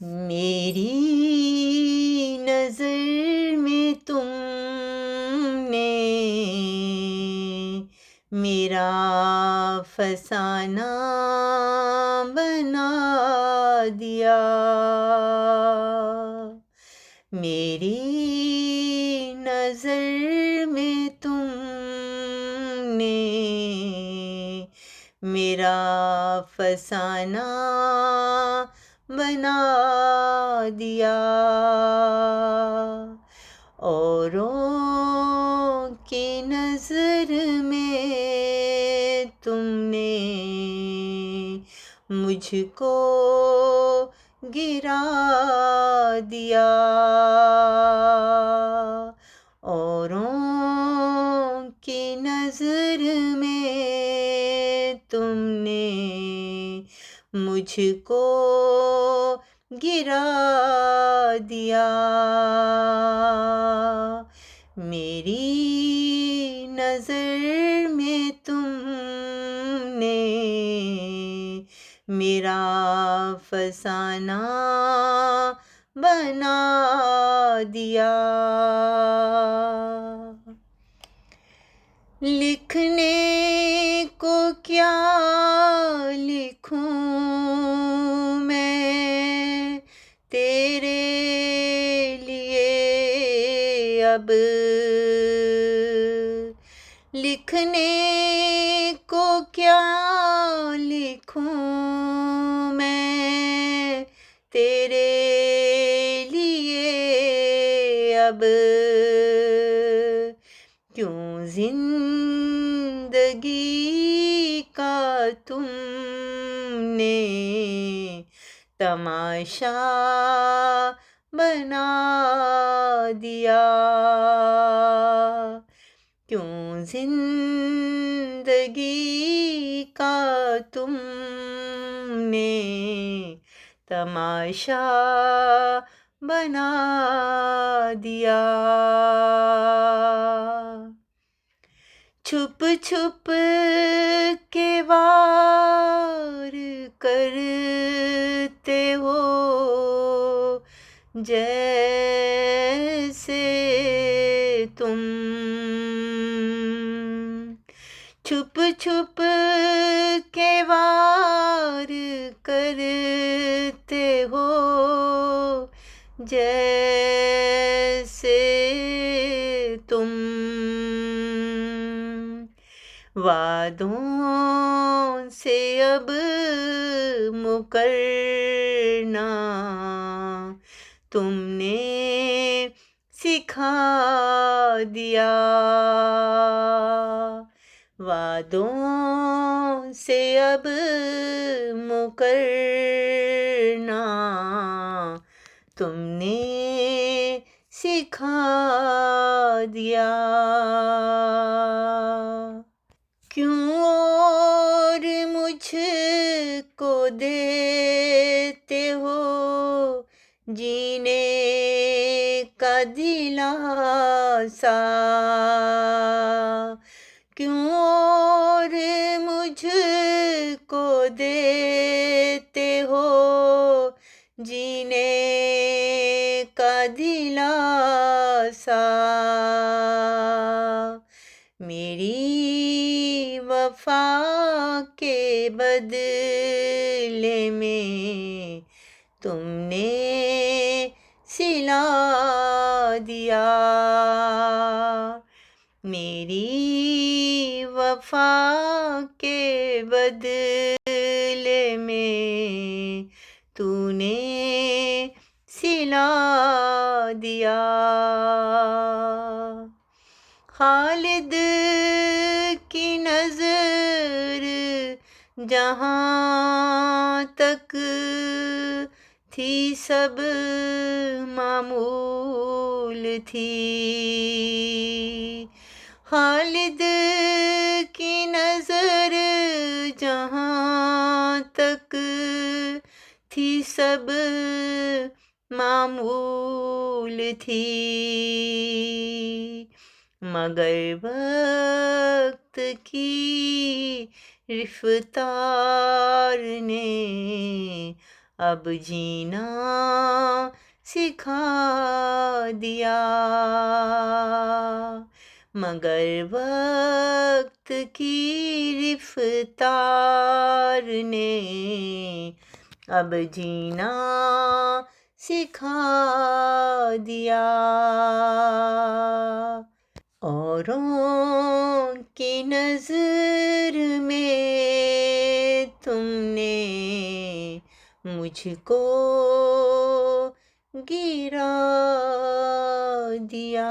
मेरी नज़र में तुमने मेरा फसाना बना दिया। मेरी नज़र में तुमने मेरा फसाना बना दिया। औरों की नज़र में तुमने मुझको गिरा दिया। औरों की नज़र में तुमने मुझको गिरा दिया। मेरी नज़र में तुमने मेरा फसाना बना दिया। लिखने को क्या लिखूं मैं तेरे लिए अब। लिखने को क्या लिखूं मैं तेरे लिए अब। क्यों जिंदगी का तुमने तमाशा बना दिया। क्यों जिंदगी का तुमने तमाशा बना दिया। छुप छुप के वार करते हो जैसे तुम। छुप छुप के वार करते हो जैसे तुम। वादों से अब मुकरना तुमने सिखा दिया। वादों से अब मुकरना तुमने सिखा दिया। क्यों और मुझको देते हो जीने का दिलासा। क्यों और मुझको देते हो जीने का दिलासा। मेरी वफा के बदले में तुमने सिला दिया। मेरी वफा के बदले में तूने सिला दिया। खालिद की नज़र जहाँ तक थी सब मामूल थी। खालिद की नज़र जहाँ तक थी सब मामूल थी। मगर वक्त की रफ्तार ने अब जीना सिखा दिया। मगर वक्त की रिफ्तार ने अब जीना सिखा दिया। औरों की नज़र में तुमने मुझको गिरा दिया।